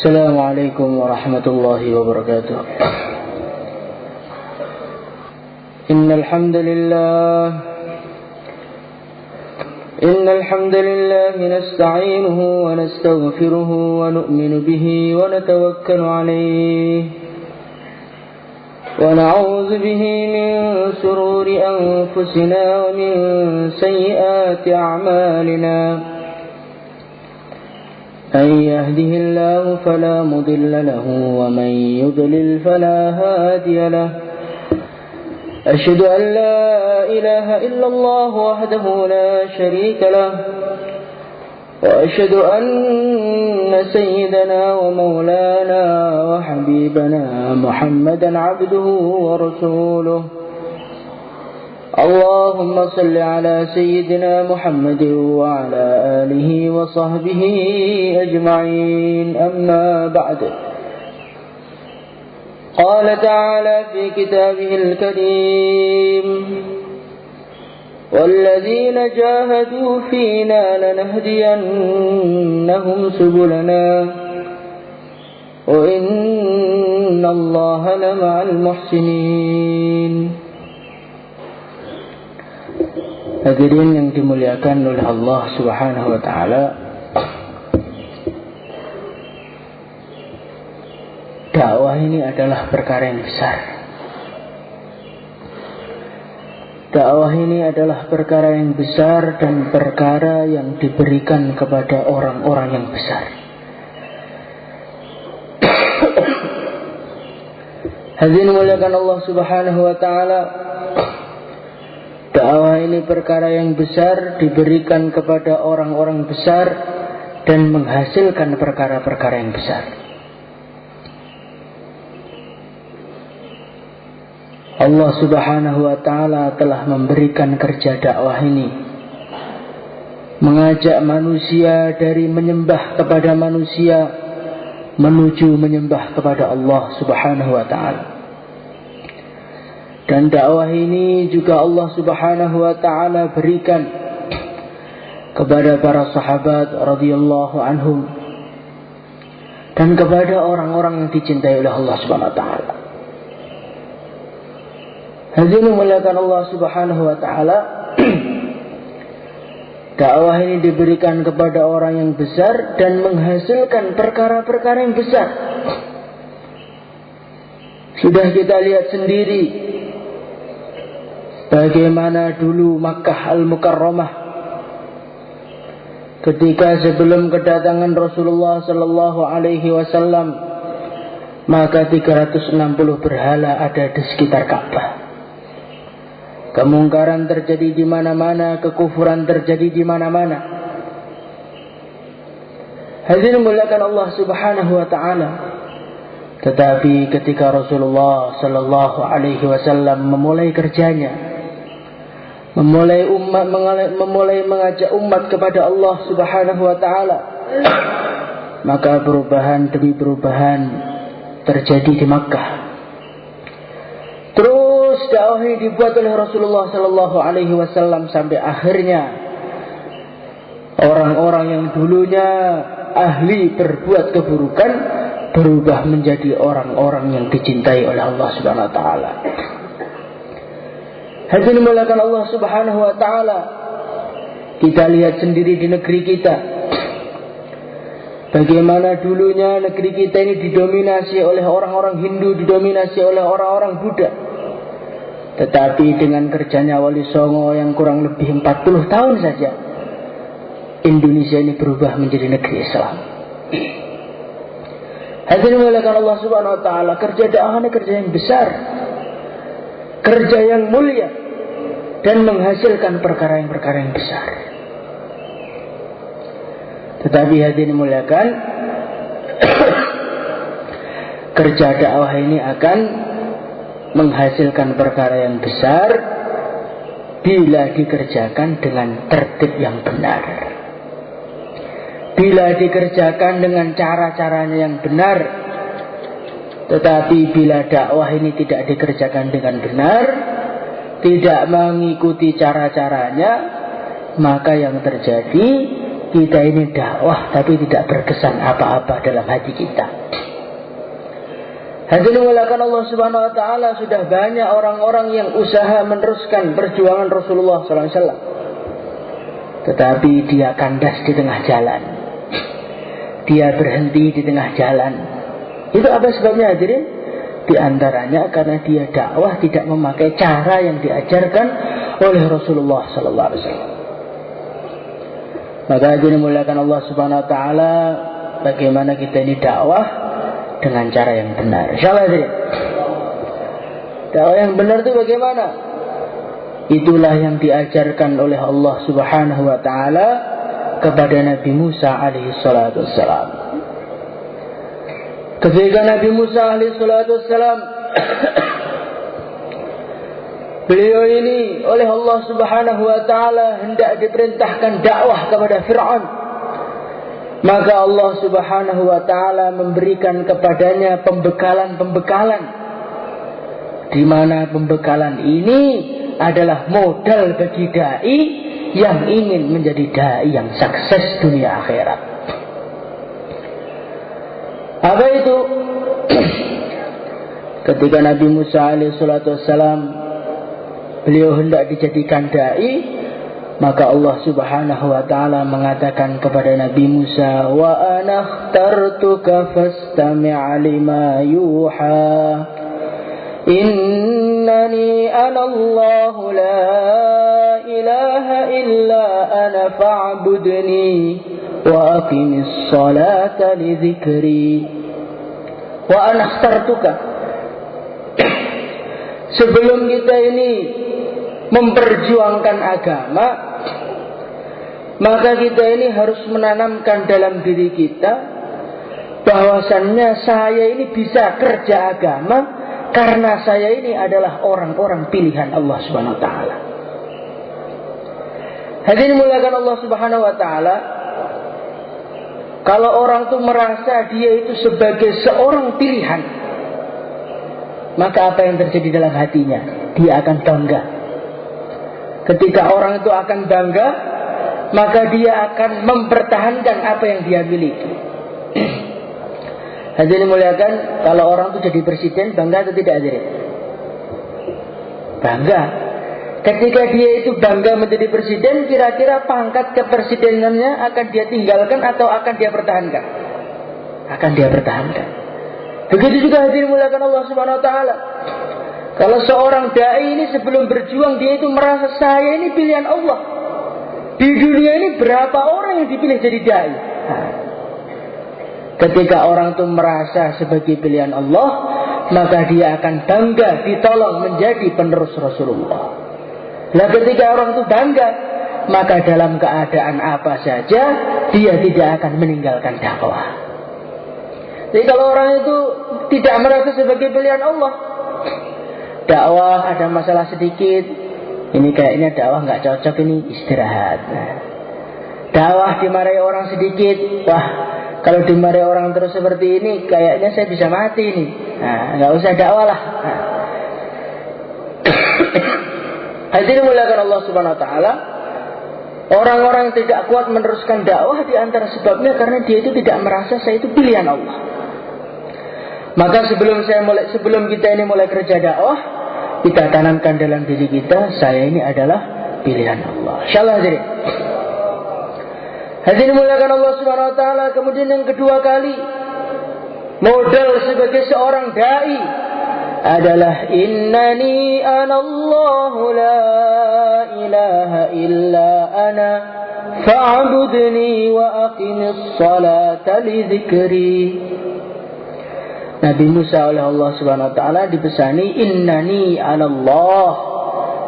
السلام عليكم ورحمة الله وبركاته. إن الحمد لله نستعينه ونستغفره ونؤمن به ونتوكل عليه ونعوذ به من شرور أنفسنا ومن سيئات أعمالنا. من يهده الله فلا مضل له ومن يضلل فلا هادي له. أشهد أن لا إله إلا الله وحده لا شريك له وأشهد أن سيدنا ومولانا وحبيبنا محمدا عبده ورسوله. اللهم صل على سيدنا محمد وعلى آله وصحبه أجمعين. أما بعد، قال تعالى في كتابه الكريم: والذين جاهدوا فينا لنهدينهم سبلنا وإن الله لمع المحسنين. Hadirin yang dimuliakan oleh Allah Subhanahu wa taala, dakwah ini adalah perkara yang besar. Dakwah ini adalah perkara yang besar dan perkara yang diberikan kepada orang-orang yang besar. Hadirin dimuliakan Allah Subhanahu wa taala, dakwah ini perkara yang besar, diberikan kepada orang-orang besar dan menghasilkan perkara-perkara yang besar. Allah Subhanahu wa ta'ala telah memberikan kerja dakwah ini, mengajak manusia dari menyembah kepada manusia menuju menyembah kepada Allah Subhanahu wa ta'ala. Dan dakwah ini juga Allah Subhanahu wa ta'ala berikan kepada para sahabat radhiyallahu anhum dan kepada orang-orang yang dicintai oleh Allah Subhanahu wa ta'ala. Hadirin dimuliakan Allah Subhanahu wa ta'ala, dakwah ini diberikan kepada orang yang besar dan menghasilkan perkara-perkara yang besar. Sudah kita lihat sendiri bagaimana dulu Makkah Al-Mukarramah ketika sebelum kedatangan Rasulullah sallallahu alaihi wasallam, maka 360 berhala ada di sekitar Ka'bah. Kemungkaran terjadi di mana-mana, kekufuran terjadi di mana-mana. Hadirin dimuliakan Allah Subhanahu wa taala. Tetapi ketika Rasulullah sallallahu alaihi wasallam memulai kerjanya, memulai mengajak umat kepada Allah Subhanahu wa taala, maka perubahan demi perubahan terjadi di Makkah. Terus dakwah ini dibuat oleh Rasulullah sallallahu alaihi wasallam sampai akhirnya orang-orang yang dulunya ahli berbuat keburukan berubah menjadi orang-orang yang dicintai oleh Allah Subhanahu wa taala. Hadirin dimuliakan Allah Subhanahu wa taala, kita lihat sendiri di negeri kita, bagaimana dulunya negeri kita ini didominasi oleh orang-orang Hindu, didominasi oleh orang-orang Buddha. Tetapi dengan kerjanya Wali Songo yang kurang lebih 40 tahun saja, Indonesia ini berubah menjadi negeri Islam. Hadirin dimuliakan Allah Subhanahu wa taala, kerja dakwah ini kerja yang besar, kerja yang mulia dan menghasilkan perkara yang besar. Tetapi hadirin dimuliakan, kerja dakwah ini akan menghasilkan perkara yang besar bila dikerjakan dengan tertib yang benar, bila dikerjakan dengan cara-caranya yang benar. Tetapi bila dakwah ini tidak dikerjakan dengan benar, tidak mengikuti cara-caranya, maka yang terjadi kita ini dakwah tapi tidak berkesan apa-apa dalam hati kita. Hadirin mulakan Allah Subhanahu wa taala, sudah banyak orang-orang yang usaha meneruskan perjuangan Rasulullah sallallahu alaihi wasallam. Tetapi dia kandas di tengah jalan. Dia berhenti di tengah jalan. Itu apa sebabnya hadirin? Di antaranya karena dia dakwah tidak memakai cara yang diajarkan oleh Rasulullah sallallahu alaihi wasallam. Maka hadirin mulakan Allah Subhanahu wa taala, bagaimana kita ini dakwah dengan cara yang benar. Insyaallah hadirin. Dakwah yang benar itu bagaimana? Itulah yang diajarkan oleh Allah Subhanahu wa taala kepada Nabi Musa alaihi salatu wassalam. Ketika Nabi Musa alaihi salatu wassalam beliau ini oleh Allah Subhanahu wa taala hendak diperintahkan dakwah kepada Fir'aun, maka Allah Subhanahu wa taala memberikan kepadanya pembekalan-pembekalan, di mana pembekalan ini adalah modal bagi dai yang ingin menjadi dai yang sukses dunia akhirat. Apa itu? Ketika Nabi Musa alaihi salatu wassalam beliau hendak dijadikan dai, maka Allah Subhanahu wa taala mengatakan kepada Nabi Musa, "Wa ana akhtartuka fastami' lima yuha. Innani ana Allah la ilaha illa ana fa'budni wa aqimis salata li dzikri." Wa ana akhtartuka. Sebelum kita ini memperjuangkan agama, maka kita ini harus menanamkan dalam diri kita bahwasannya saya ini bisa kerja agama karena saya ini adalah orang-orang pilihan Allah Subhanahu wa taala. Hadirin muliakan Allah Subhanahu wa taala, kalau orang itu merasa dia itu sebagai seorang pilihan, maka apa yang terjadi dalam hatinya? Dia akan bangga. Ketika orang itu akan bangga, maka dia akan mempertahankan apa yang dia miliki. Hadirin muliakan, kalau orang itu jadi presiden, bangga atau tidak hadirin? Bangga. Ketika dia itu bangga menjadi presiden, kira-kira pangkat kepresidenannya akan dia tinggalkan atau akan dia pertahankan? Akan dia pertahankan. Begitu juga hadirin muliakan Allah Subhanahu wa taala. Kalau seorang dai ini sebelum berjuang dia itu merasa saya ini pilihan Allah. Di dunia ini berapa orang yang dipilih jadi dai? Ketika orang itu merasa sebagai pilihan Allah, maka dia akan bangga ditolong menjadi penerus Rasulullah. Nah, ketika orang itu bangga, maka dalam keadaan apa saja dia tidak akan meninggalkan dakwah. Jadi kalau orang itu tidak merasa sebagai pilihan Allah, dakwah ada masalah sedikit, ini kayaknya dakwah nggak cocok, ini istirahat. Dakwah dimarahi orang sedikit, wah kalau dimarahi orang terus seperti ini, kayaknya saya bisa mati nih. Nah, nggak usah dakwah lah. Hadirin muliakan Allah Subhanahu wa taala, orang-orang tidak kuat meneruskan dakwah di antara sebabnya karena dia itu tidak merasa saya itu pilihan Allah. Maka sebelum kita ini mulai kerja dakwah, kita tanamkan dalam diri kita, saya ini adalah pilihan Allah. Insyaallah hadirin. Hadirin muliakan Allah Subhanahu wa taala, kemudian yang kedua kali modal sebagai seorang dai adalah innani anallahu la ilaha illa ana fa'budni wa aqimis salata li dzikri. Nabi Musa oleh Allah Subhanahu wa taala dibesani innani anallah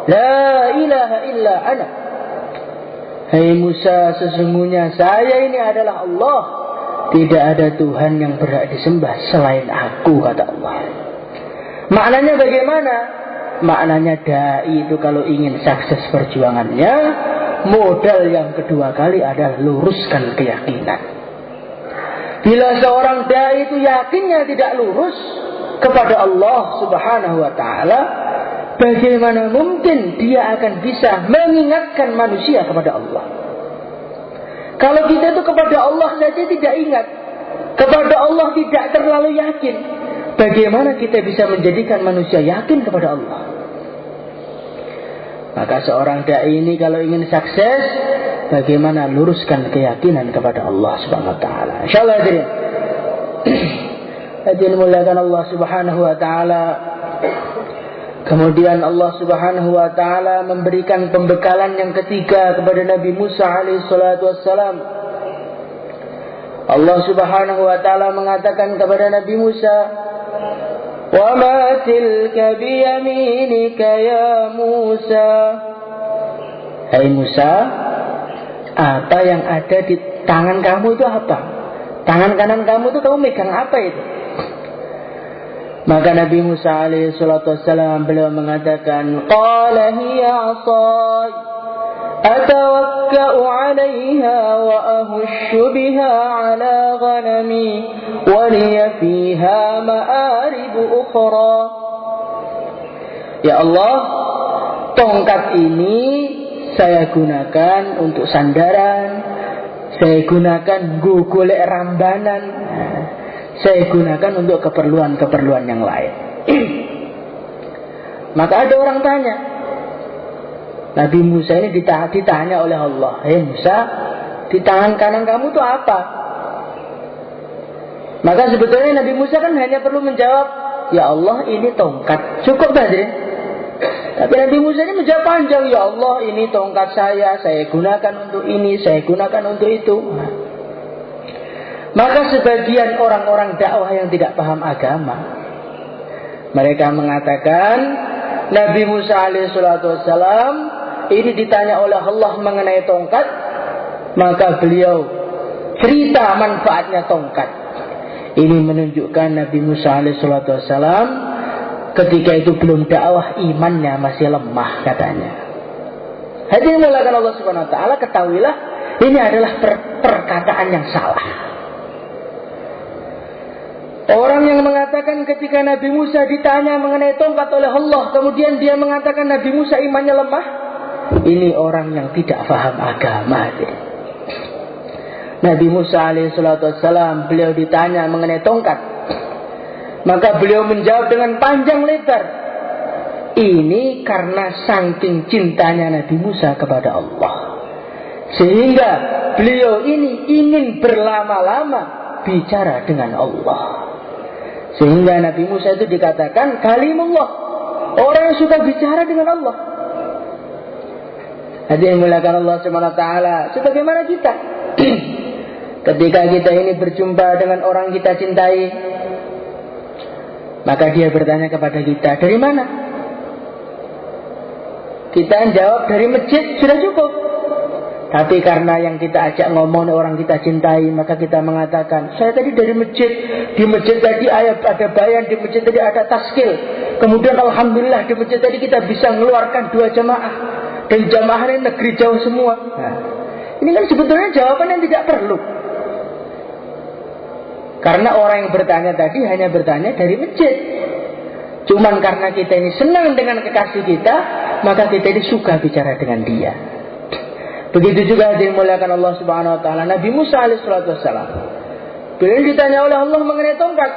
la ilaha illa ana. Hai Musa, sesungguhnya saya ini adalah Allah, tidak ada Tuhan yang berhak disembah selain aku, kata Allah. Maknanya bagaimana? Maknanya dai itu kalau ingin sukses perjuangannya, modal yang kedua kali adalah luruskan keyakinan. Bila seorang dai itu yakinnya tidak lurus kepada Allah Subhanahu wa taala, bagaimana mungkin dia akan bisa mengingatkan manusia kepada Allah? Kalau kita itu kepada Allah saja tidak ingat, kepada Allah tidak terlalu yakin, bagaimana kita bisa menjadikan manusia yakin kepada Allah? Maka seorang dai ini kalau ingin sukses, bagaimana luruskan keyakinan kepada Allah Subhanahu wa taala. Insyaallah hadirin. Hadirin muliakan Allah Subhanahu wa taala. Kemudian Allah Subhanahu wa taala memberikan pembekalan yang ketiga kepada Nabi Musa alaihi salatu wassalam. Allah Subhanahu wa taala mengatakan kepada Nabi Musa, "Wa ma tilka biyaminika ya Musa?" Hai Musa, apa yang ada di tangan kamu itu apa? Tangan kanan kamu itu kamu megang apa itu? Maka Nabi Musa alaihi salatu wassalam beliau mengatakan, "Qala hiya 'asai atawakka'u 'alayha wa ahushu biha 'ala ghanami wa liya fiha ma'arib ukhra." Ya Allah, tongkat ini saya gunakan untuk sandaran, saya gunakan golek rambanan, saya gunakan untuk keperluan-keperluan yang lain. Maka ada orang tanya, Nabi Musa ini ditanya oleh Allah, "Hei Musa, di tangan kanan kamu itu apa?" Maka sebetulnya Nabi Musa kan hanya perlu menjawab, "Ya Allah, ini tongkat." Cukup tadi. Tapi Nabi Musa ini menjawab panjang, "Ya Allah, ini tongkat saya gunakan untuk ini, saya gunakan untuk itu." Maka sebagian orang-orang dakwah yang tidak paham agama, mereka mengatakan Nabi Musa alaihissalam ini ditanya oleh Allah mengenai tongkat, maka beliau cerita manfaatnya tongkat. Ini menunjukkan Nabi Musa alaihissalam ketika itu belum dakwah, imannya masih lemah katanya. Hadirin mulakan Allah Subhanahu wa taala, ketahuilah ini adalah perkataan yang salah. Orang yang mengatakan ketika Nabi Musa ditanya mengenai tongkat oleh Allah, kemudian dia mengatakan Nabi Musa imannya lemah, ini orang yang tidak paham agama. Nabi Musa alaihissalam beliau ditanya mengenai tongkat, maka beliau menjawab dengan panjang lebar. Ini karena saking cintanya Nabi Musa kepada Allah, sehingga beliau ini ingin berlama-lama bicara dengan Allah. Sehingga Nabi Musa itu dikatakan kalimullah, orang yang suka bicara dengan Allah. Hadirin muliakan Allah Subhanahu wa taala, sebagaimana kita ketika kita ini berjumpa dengan orang kita cintai, maka dia bertanya kepada kita, "Dari mana?" Kita jawab, "Dari masjid." Sudah cukup. Tapi karena yang kita ajak ngomong orang kita cintai, maka kita mengatakan, "Saya tadi dari masjid. Di masjid tadi ada bayan, di masjid tadi ada taskil. Kemudian alhamdulillah di masjid tadi kita bisa mengeluarkan 2 jamaah. Dan jamaah ini negeri jauh semua." Nah, ini kan sebetulnya jawaban yang tidak perlu. Karena orang yang bertanya tadi hanya bertanya dari masjid. Cuman karena kita ini senang dengan kekasih kita, maka kita ini suka bicara dengan dia. Begitu juga yang dimuliakan Allah Subhanahu wa taala, Nabi Musa alaihissalam. Beliau ditanya oleh Allah mengenai tongkat.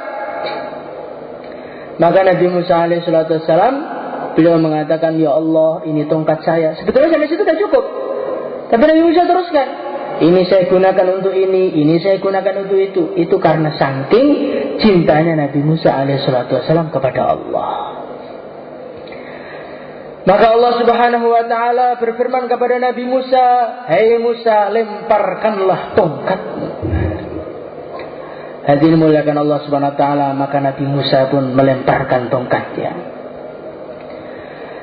Maka Nabi Musa alaihissalam beliau mengatakan, "Ya Allah, ini tongkat saya." Sebetulnya sampai situ sudah cukup. Tapi Nabi Musa teruskan, "Ini saya gunakan untuk ini saya gunakan untuk itu." Itu karena saking cintanya Nabi Musa alaihissalam kepada Allah. Maka Allah Subhanahu wa taala berfirman kepada Nabi Musa, "Hai Musa, lemparkanlah tongkatmu." Hadirin muliakan Allah Subhanahu wa taala, maka Nabi Musa pun melemparkan tongkatnya.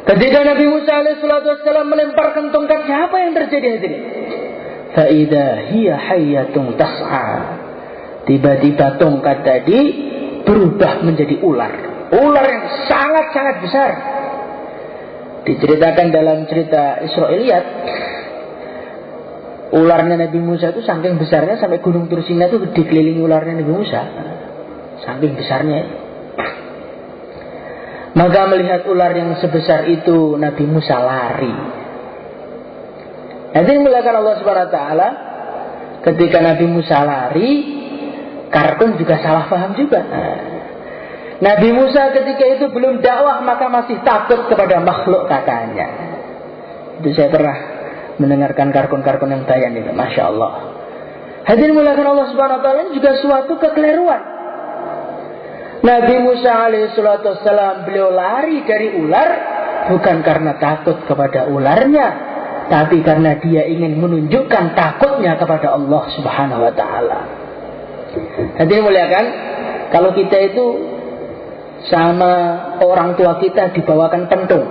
Ketika Nabi Musa alaihissalam melemparkan tongkatnya, apa yang terjadi hadirin? Fa idza hiya hayyatun tas'a. Tiba-tiba tongkat tadi berubah menjadi ular. Ular yang sangat-sangat besar. Diceritakan dalam cerita Israiliyat, ularnya Nabi Musa itu saking besarnya sampai gunung Tursina itu dikelilingi ularnya Nabi Musa. Saking besarnya. Maka melihat ular yang sebesar itu, Nabi Musa lari. Nanti melihat Allah Subhanahu wa taala, Ketika Nabi Musa lari, Kartun juga salah paham juga. Nabi Musa ketika itu belum dakwah, maka masih takut kepada makhluk katanya. Itu saya pernah mendengarkan Kartun-kartun yang bayan itu, Masya Allah. Hadirin muliakan Allah Subhanahu Wa Taala, ini juga suatu kekeliruan. Nabi Musa alaihissalam beliau lari dari ular bukan karena takut kepada ularnya, tapi karena dia ingin menunjukkan takutnya kepada Allah Subhanahu Wa Taala. Hadirin muliakan, kalau kita itu sama orang tua kita dibawakan pentung,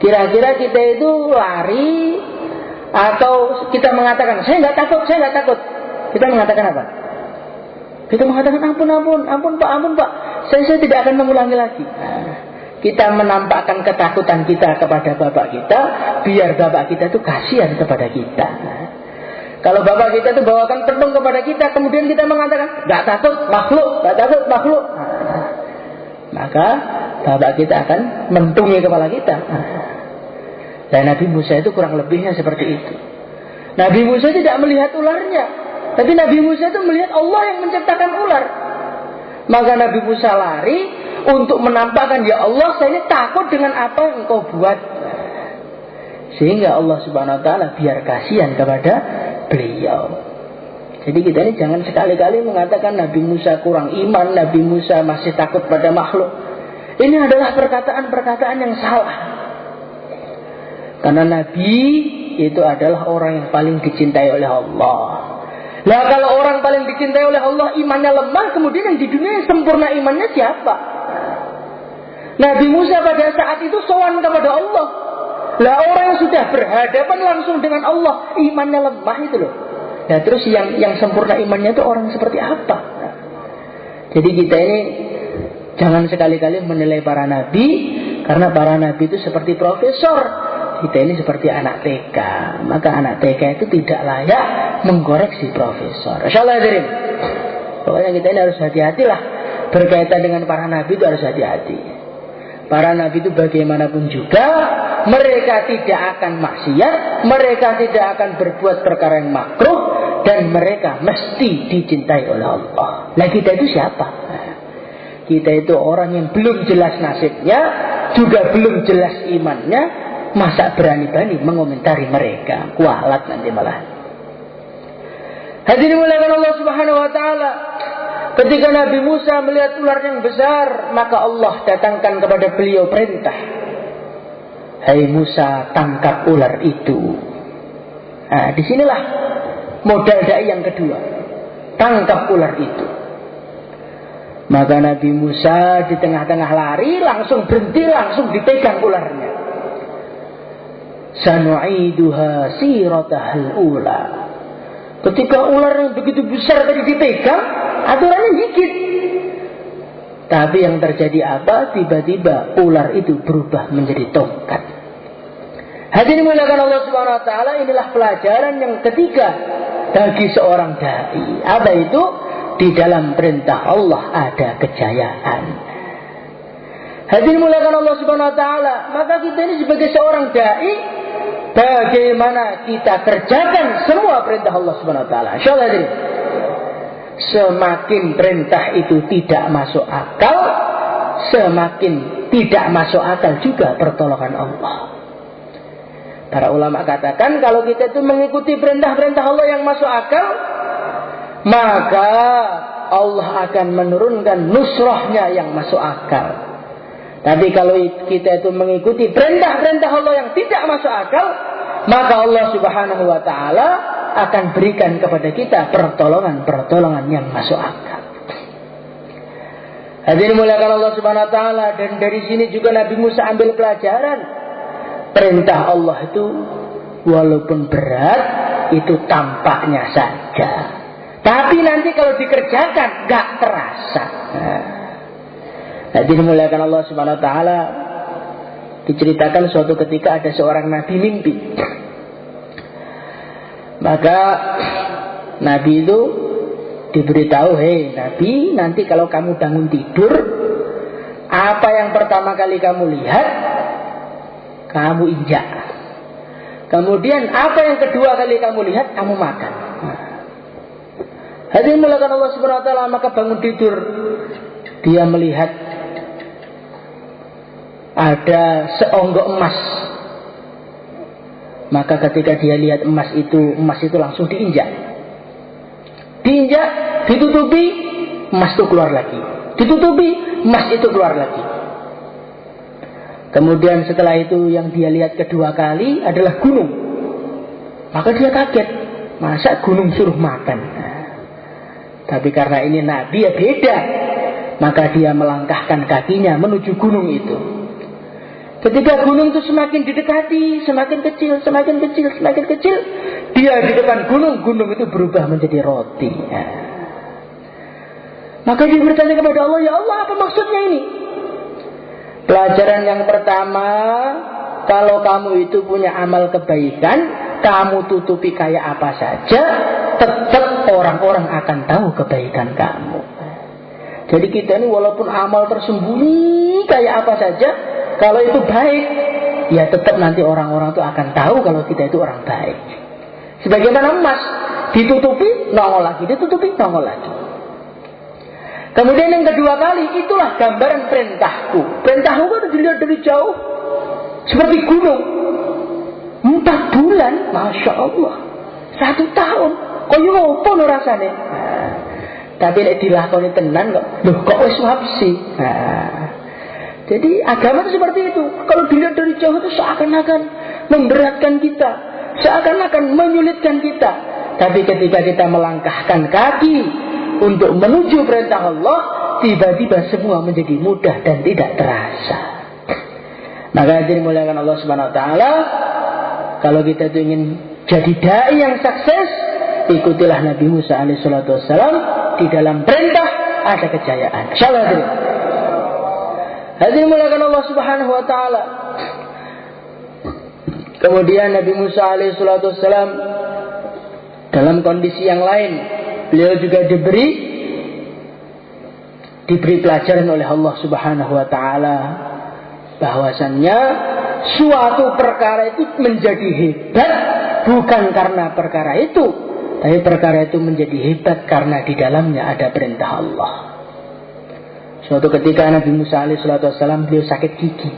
kira-kira kita itu lari atau kita mengatakan saya nggak takut, kita mengatakan apa? Kita mengatakan ampun pak, saya tidak akan mengulangi lagi. Kita menampakkan ketakutan kita kepada bapak kita, biar bapak kita itu kasihan kepada kita. Kalau bapak kita itu bawakan pentung kepada kita, kemudian kita mengatakan nggak takut makhluk, maka bapak kita akan mentungi kepala kita. Dan Nabi Musa itu kurang lebihnya seperti itu. Nabi Musa tidak melihat ularnya, tapi Nabi Musa itu melihat Allah yang menciptakan ular. Maka Nabi Musa lari untuk menampakkan, ya Allah, saya ini takut dengan apa yang engkau buat. Sehingga Allah Subhanahu Wa Taala biar kasihan kepada beliau. Jadi kita ini jangan sekali-kali mengatakan Nabi Musa kurang iman, Nabi Musa masih takut pada makhluk. Ini adalah perkataan-perkataan yang salah. Karena Nabi itu adalah orang yang paling dicintai oleh Allah. Nah, kalau orang paling dicintai oleh Allah imannya lemah, kemudian yang di dunia yang sempurna imannya siapa? Nabi Musa pada saat itu sowan kepada Allah. Lah, orang yang sudah berhadapan langsung dengan Allah imannya lemah itu loh. Nah, terus yang sempurna imannya itu orang seperti apa? Jadi kita ini jangan sekali-kali menilai para nabi, karena para nabi itu seperti profesor. Kita ini seperti anak TK. Maka anak TK itu tidak layak mengkoreksi profesor. Insyaallah hadirin. Pokoknya kita ini harus hati-hatilah. Berkaitan dengan para nabi itu harus hati-hati. Para nabi itu bagaimanapun juga, mereka tidak akan maksiat, mereka tidak akan berbuat perkara yang makruh, dan mereka mesti dicintai oleh Allah. Nah, kita itu siapa? Kita itu orang yang belum jelas nasibnya, juga belum jelas imannya. Masa berani-berani mengomentari mereka? Kualat nanti malah. Hadirin muliakan Allah Subhanahu Wa Taala. Ketika Nabi Musa melihat ular yang besar, maka Allah datangkan kepada beliau perintah. Hai Musa, tangkap ular itu. Nah, disinilah modal dai yang kedua. Tangkap ular itu. Maka Nabi Musa di tengah-tengah lari langsung berhenti, langsung dipegang ularnya. Sanu'iduha siratahal ula. Ketika ular yang begitu besar tadi dipegang, aturannya dikit. Tapi yang terjadi apa? Tiba-tiba ular itu berubah menjadi tongkat. Hadirin muliakan Allah Subhanahu Wa Taala, inilah pelajaran yang ketiga bagi seorang dai. Apa itu? Di dalam perintah Allah ada kejayaan. Hadirin muliakan Allah Subhanahu Wa Taala, maka kita ini sebagai seorang dai, bagaimana kita kerjakan semua perintah Allah Subhanahu Wa Taala. Insyaallah hadirin. Semakin perintah itu tidak masuk akal, semakin tidak masuk akal juga pertolongan Allah. Para ulama katakan kalau kita itu mengikuti perintah-perintah Allah yang masuk akal, maka Allah akan menurunkan nusrahnya yang masuk akal. Tapi kalau kita itu mengikuti perintah-perintah Allah yang tidak masuk akal, maka Allah Subhanahu Wa Taala akan berikan kepada kita pertolongan-pertolongan yang masuk akal. Hadirin muliakan Allah Subhanahu Wa Taala, dan dari sini juga Nabi Musa ambil pelajaran. Perintah Allah itu walaupun berat, itu tampaknya saja. Tapi nanti kalau dikerjakan gak terasa. Hadirin muliakan Allah Subhanahu Wa Taala, diceritakan suatu ketika ada seorang nabi mimpi. Maka nabi itu diberitahu, hei nabi, nanti kalau kamu bangun tidur, apa yang pertama kali kamu lihat, kamu injak. Kemudian apa yang kedua kali kamu lihat, kamu makan. Hadirin mulakan Allah Subhanahu wa taala, maka bangun tidur dia melihat ada seonggok emas. Maka ketika dia lihat emas itu langsung diinjak. Diinjak, ditutupi, emas itu keluar lagi. Ditutupi, emas itu keluar lagi. Kemudian setelah itu yang dia lihat kedua kali adalah gunung. Maka dia kaget. Masa gunung suruh makan? Tapi karena ini Nabi ya beda. Maka dia melangkahkan kakinya menuju gunung itu. Ketika gunung itu semakin didekati, semakin kecil, semakin kecil, semakin kecil, dia di depan gunung, gunung itu berubah menjadi roti. Maka dia bertanya kepada Allah, ya Allah, apa maksudnya ini? Pelajaran yang pertama, kalau kamu itu punya amal kebaikan, kamu tutupi kayak apa saja, tetap orang-orang akan tahu kebaikan kamu. Jadi kita ini walaupun amal tersembunyi kayak apa saja, kalau itu baik, ya tetap nanti orang-orang itu akan tahu kalau kita itu orang baik. Sebagaimana emas, ditutupi, nongol lagi, ditutupi, nongol lagi. Kemudian yang kedua kali, itulah gambaran perintahku. Perintahku kan dilihat dari jauh, seperti gunung. 4 bulan, Masya Allah. 1 tahun, kok yo apa no rasanya? Tapi nek dilakoni tenan kok, loh kok wis wapsi. Jadi agama itu seperti itu. Kalau dilihat dari jauh itu seakan-akan memberatkan kita, seakan-akan menyulitkan kita. Tapi ketika kita melangkahkan kaki untuk menuju perintah Allah, tiba-tiba semua menjadi mudah dan tidak terasa. Maka dimuliakan Allah Subhanahu wa taala, kalau kita itu ingin jadi dai yang sukses, ikutilah Nabi Musa alaihi salatu wassalam. Di dalam perintah ada kejayaan. Insyaallah. Hadirin mulakan Allah Subhanahu wa taala. Kemudian Nabi Musa alaihi salatu wassalam dalam kondisi yang lain, beliau juga diberi pelajaran oleh Allah Subhanahu wa taala bahwasannya suatu perkara itu menjadi hebat bukan karena perkara itu, tapi perkara itu menjadi hebat karena di dalamnya ada perintah Allah. Suatu ketika Nabi Musa alaihissalam beliau sakit gigi.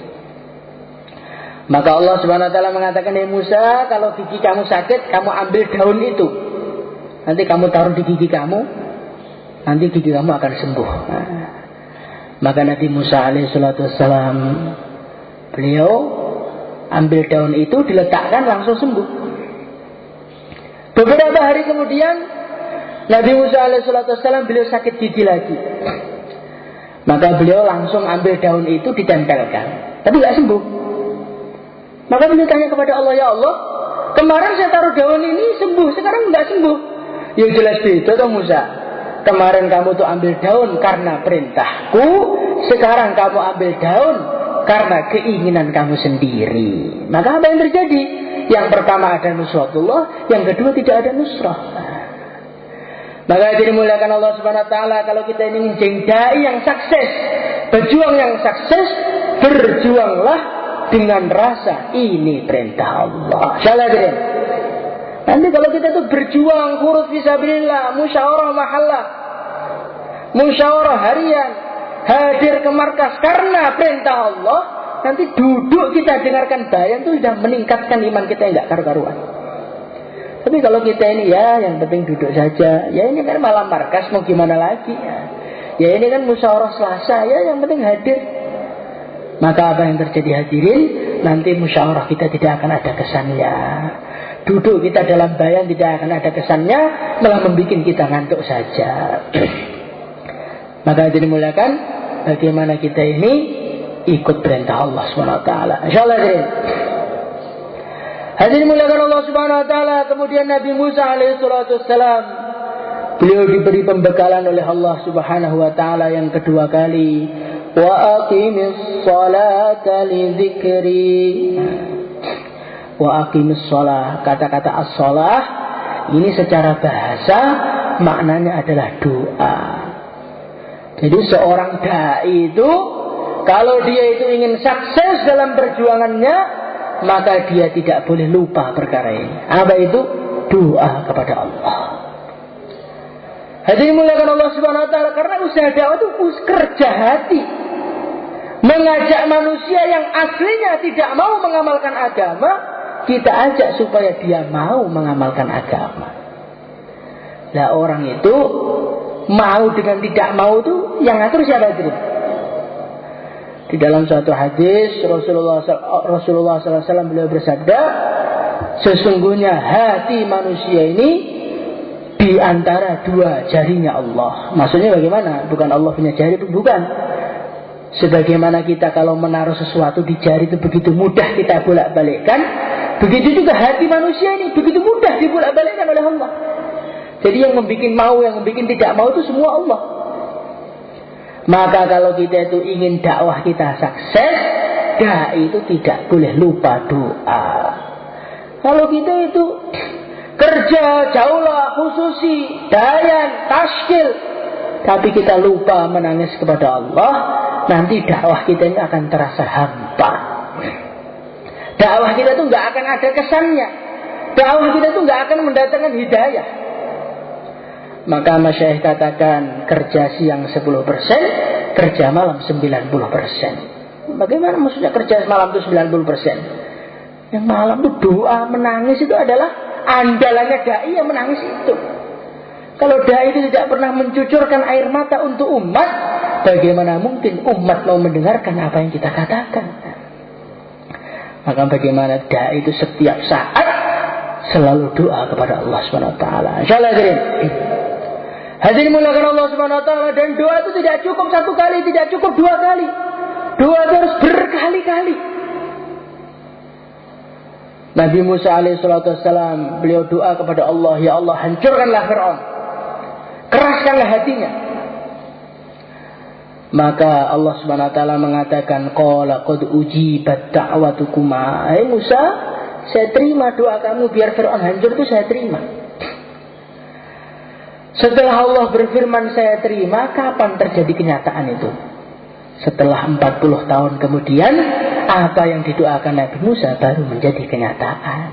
Maka Allah Subhanahu wa taala mengatakan, "Hai Musa, kalau gigi kamu sakit, kamu ambil daun itu. Nanti kamu taruh di gigi kamu, nanti gigi kamu akan sembuh." Maka Nabi Musa alaihissalam beliau ambil daun itu, diletakkan, langsung sembuh. Beberapa hari kemudian Nabi Musa alaihissalam beliau sakit gigi lagi. Maka beliau langsung ambil daun itu, ditempelkan, tapi tidak sembuh. Maka beliau tanya kepada Allah, "Ya Allah, kemarin saya taruh daun ini sembuh, sekarang tidak sembuh." Ya jelas beda toh Musa. Kemarin kamu tuh ambil daun karena perintahku, sekarang kamu ambil daun karena keinginan kamu sendiri. Maka apa yang terjadi? Yang pertama ada nusratullah, yang kedua tidak ada nusrah. Maka dimuliakan Allah Subhanahu wa taala, kalau kita ingin menjadi dai yang sukses, berjuang yang sukses, berjuanglah dengan rasa ini perintah Allah. Insyaallah. Nanti kalau kita itu berjuang khuruf fisabilillah, musyawarah mahallah, musyawarah harian, hadir ke markas karena perintah Allah, nanti duduk kita dengarkan bayan itu sudah meningkatkan iman kita yang enggak karu-karuan. Tapi kalau kita ini ya yang penting duduk saja, ya ini kan malam markas mau gimana lagi? Ya ini kan musyawarah Selasa, ya yang penting hadir. Maka apa yang terjadi hadirin? Nanti musyawarah kita tidak akan ada kesannya. Duduk kita dalam bayan tidak akan ada kesannya, malah membuat kita ngantuk saja. Maka dimuliakan, bagaimana kita ini ikut perintah Allah SWT. InsyaAllah hadirin. Hadirin muliakan Allah Subhanahu wa taala. Kemudian Nabi Musa alaihissalam beliau diberi pembekalan oleh Allah Subhanahu wa taala yang kedua kali. Wa aqimis salata li dzikri. Wa aqimis shalah. Kata-kata as-shalah ini secara bahasa maknanya adalah doa. Jadi seorang dai itu kalau dia itu ingin sukses dalam perjuangannya, maka dia tidak boleh lupa perkara ini. Apa itu? Doa kepada Allah. Hadirin muliakan Allah Subhanahu wa taala, karena usaha dakwah itu kerja hati. Mengajak manusia yang aslinya tidak mau mengamalkan agama, kita ajak supaya dia mau mengamalkan agama. Lah orang itu mau dengan tidak mau itu yang ngatur siapa itu? Di dalam suatu hadis Rasulullah SAW beliau bersabda, sesungguhnya hati manusia ini di antara dua jarinya Allah. Maksudnya bagaimana? Bukan Allah punya jari, bukan. Sebagaimana kita kalau menaruh sesuatu di jari itu begitu mudah kita bolak-balikkan, begitu juga hati manusia ini begitu mudah dibolak-balikkan oleh Allah. Jadi yang membuat mau, yang membuat tidak mau itu semua Allah. Maka kalau kita itu ingin dakwah kita sukses, dai itu tidak boleh lupa doa. Kalau kita itu kerja, jaulah, khususi, dayan, tashkil, tapi kita lupa menangis kepada Allah, nanti dakwah kita ini akan terasa hampa. Dakwah kita itu nggak akan ada kesannya. Dakwah kita itu nggak akan mendatangkan hidayah. Maka masyayikh katakan kerja siang 10%, kerja malam 90%. Bagaimana maksudnya kerja malam itu 90%? Yang malam itu doa, menangis itu adalah andalannya dai yang menangis itu. Kalau dai itu tidak pernah mencucurkan air mata untuk umat, bagaimana mungkin umat mau mendengarkan apa yang kita katakan? Maka bagaimana dai itu setiap saat selalu doa kepada Allah Subhanahu wa taala. Insyaallah hadirin muliakan Allah Subhanahu wa taala, dan doa itu tidak cukup satu kali, tidak cukup dua kali. Doa itu harus berkali-kali. Nabi Musa alaihissalam beliau doa kepada Allah, ya Allah hancurkanlah Fir'aun, keraskanlah hatinya. Maka Allah Subhanahu wa taala mengatakan, qala qad ujibat da'watukuma. Hai Musa, saya terima doa kamu biar Fir'aun hancur, itu saya terima. Setelah Allah berfirman saya terima, kapan terjadi kenyataan itu? Setelah 40 tahun kemudian, apa yang didoakan Nabi Musa baru menjadi kenyataan.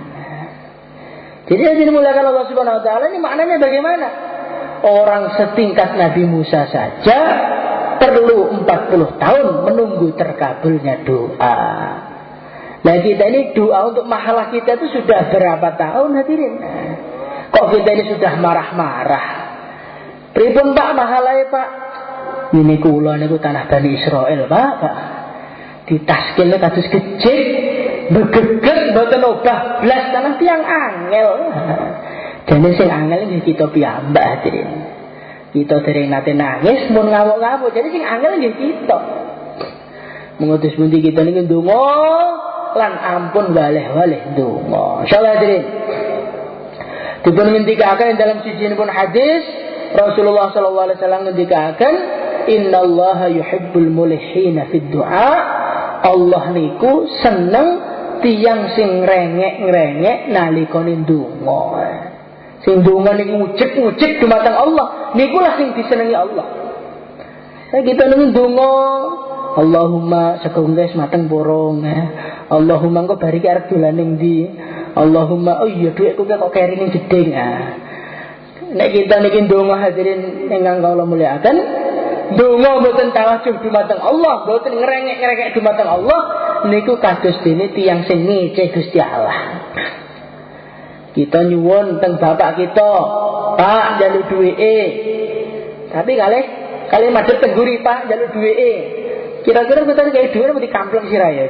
Jadi yang dimuliakan Allah Subhanahu wa taala, ini maknanya bagaimana? Orang setingkat Nabi Musa saja perlu 40 tahun menunggu terkabulnya doa. Nah kita ini doa untuk mahalah kita itu sudah berapa tahun hadirin? Kok kita ini sudah marah-marah? Pripun Pak mahalai Pak? Ini kula niku tanah Bani Israel Pak. Ditaskilnya kados gejik, begeget mboten obah blas tanah tiang angel. Dene sing angel nggih kita piyambak hadirin. Kita dereng nate nangis mun ngamuk-ngamuk. Jadi sing angel nggih kita. Mengutus pundi kita niki ndonga lan ampun waleh-waleh ndonga. Insyaallah hadirin. Dipun ngendikaken dalam sijinipun hadis Rasulullah sallallahu alaihi wasallam ngendikaken, innallaha yuhibbul mulihina fid du'a. Allah niku seneng tiyang sing ngrengek-ngrengek nalikane ndonga. Sing ndonga niku ngucek-ngucek dumateng Allah, nikulah sing disenengi Allah. Saya kita nunggu ndonga, Allahumma sekongges mateng borong. Allahumma engko bariki arep dolan ning ndi? Allahumma oh iya dhuwitku kok keri ning gedeng. Nek kita niki ndonga hadirin ingkang kula mulyakaken, ndonga mboten tawajuh dumateng Allah, mboten ngrengek-ngrengek dumateng Allah, niku kados dene tiyang sing ngeceh Gusti Allah. Kita nyuwun teng bapak kita, Pak njaluk duwike. Tapi kalih madhep teng guri Pak njaluk duwike. Kira-kira kita kayak duwe mau dikampleng sirahe.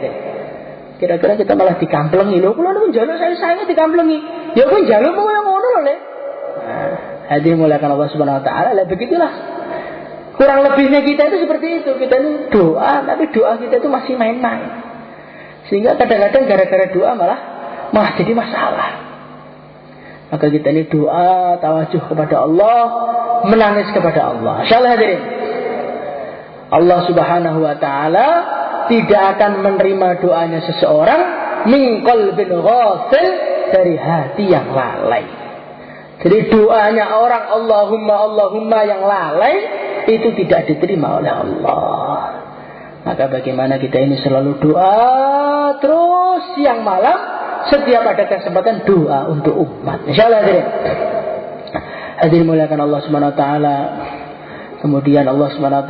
Kira-kira kita malah dikamplengi. Lho kula niku njaluk saya dikamplengi. Ya kuwi njaluk kok yang ngono lho, Le. Hadirin muliakan Allah Subhanahu wa taala, lah begitulah. Kurang lebihnya kita itu seperti itu. Kita ini doa, tapi doa kita itu masih main-main. Sehingga kadang-kadang gara-gara doa malah jadi masalah. Maka kita ini doa, tawajuh kepada Allah, menangis kepada Allah. Insyaallah hadirin. Allah Subhanahu wa taala tidak akan menerima doanya seseorang min qalbin ghafil, dari hati yang lalai. Jadi doanya orang Allahumma yang lalai itu tidak diterima oleh Allah. Maka bagaimana kita ini selalu doa terus siang malam, setiap ada kesempatan doa untuk umat. Insyaallah hadirin. Hadirin muliakan Allah Subhanahu wa taala. Kemudian Allah Subhanahu wa taala